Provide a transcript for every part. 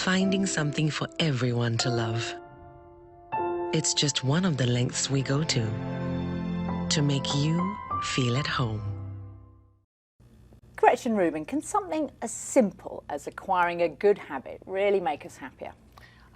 finding something for everyone to love. It's just one of the lengths we go to make you feel at home. Gretchen Rubin, can something as simple as acquiring a good habit really make us happier?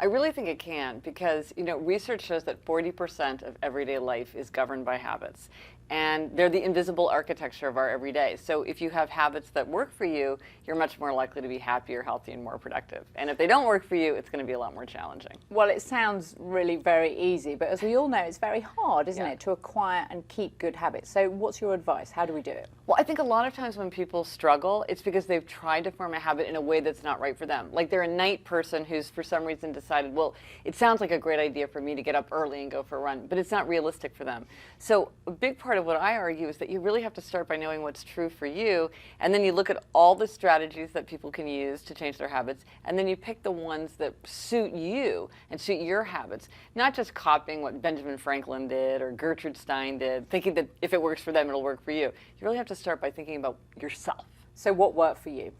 I really think it can, because research shows that 40% of everyday life is governed by habits, and they're the invisible architecture of our everyday. So if you have habits that work for you, you're much more likely to be happier, healthy, and more productive. And if they don't work for you, it's going to be a lot more challenging. Well, it sounds really very easy, but as we all know, it's very hard, isn't it, to acquire and keep good habits. So what's your advice? How do we do it? Well, I think a lot of times when people struggle, it's because they've tried to form a habit in a way that's not right for them. Like they're a night person who's for some reason decided, well, it sounds like a great idea for me to get up early and go for a run, but it's not realistic for them. So a big part of what I argue is that you really have to start by knowing what's true for you, and then you look at all the strategies that people can use to change their habits, and then you pick the ones that suit you and suit your habits, not just copying what Benjamin Franklin did or Gertrude Stein did, thinking that if it works for them, it'll work for you. You really have to start by thinking about yourself. So what worked for you?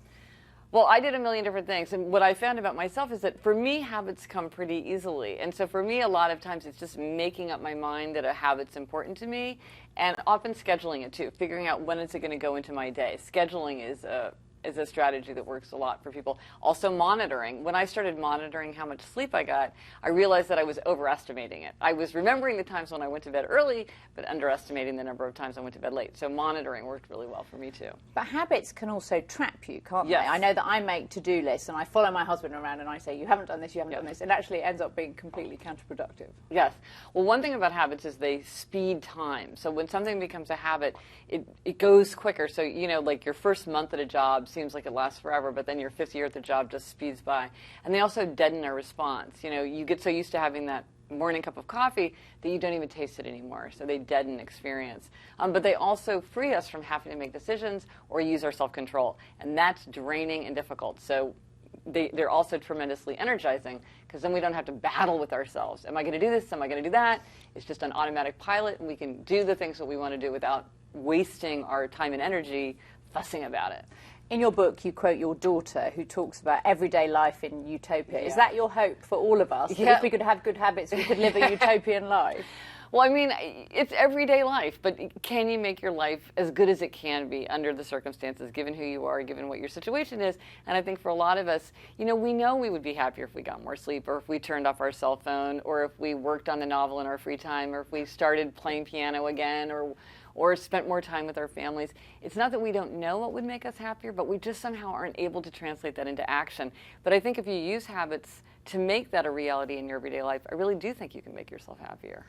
Well, I did a million different things, and what I found about myself is that for me, habits come pretty easily. And so for me, a lot of times it's just making up my mind that a habit's important to me, and often scheduling it too, figuring out when is it going to go into my day. Scheduling is a strategy that works a lot for people. Also monitoring. When I started monitoring how much sleep I got, I realized that I was overestimating it. I was remembering the times when I went to bed early, but underestimating the number of times I went to bed late. So monitoring worked really well for me too. But habits can also trap you, can't Yes. they? I know that I make to-do lists and I follow my husband around and I say, you haven't done this, you haven't done this. And actually it ends up being completely counterproductive. Yes. Well, one thing about habits is they speed time. So when something becomes a habit, it goes quicker. So, like your first month at a job seems like it lasts forever, but then your fifth year at the job just speeds by. And they also deaden a response. You get so used to having that morning cup of coffee that you don't even taste it anymore. So they deaden experience. But they also free us from having to make decisions or use our self-control. And that's draining and difficult. So they're also tremendously energizing, because then we don't have to battle with ourselves. Am I going to do this? Am I going to do that? It's just an automatic pilot, and we can do the things that we want to do without wasting our time and energy fussing about it. In your book, you quote your daughter, who talks about everyday life in utopia. Yeah. Is that your hope for all of us? That if we could have good habits, we could live a utopian life? Well, I mean, it's everyday life, but can you make your life as good as it can be under the circumstances, given who you are, given what your situation is? And I think for a lot of us, we know we would be happier if we got more sleep, or if we turned off our cell phone, or if we worked on a novel in our free time, or if we started playing piano again, or spent more time with our families. It's not that we don't know what would make us happier, but we just somehow aren't able to translate that into action. But I think if you use habits to make that a reality in your everyday life, I really do think you can make yourself happier.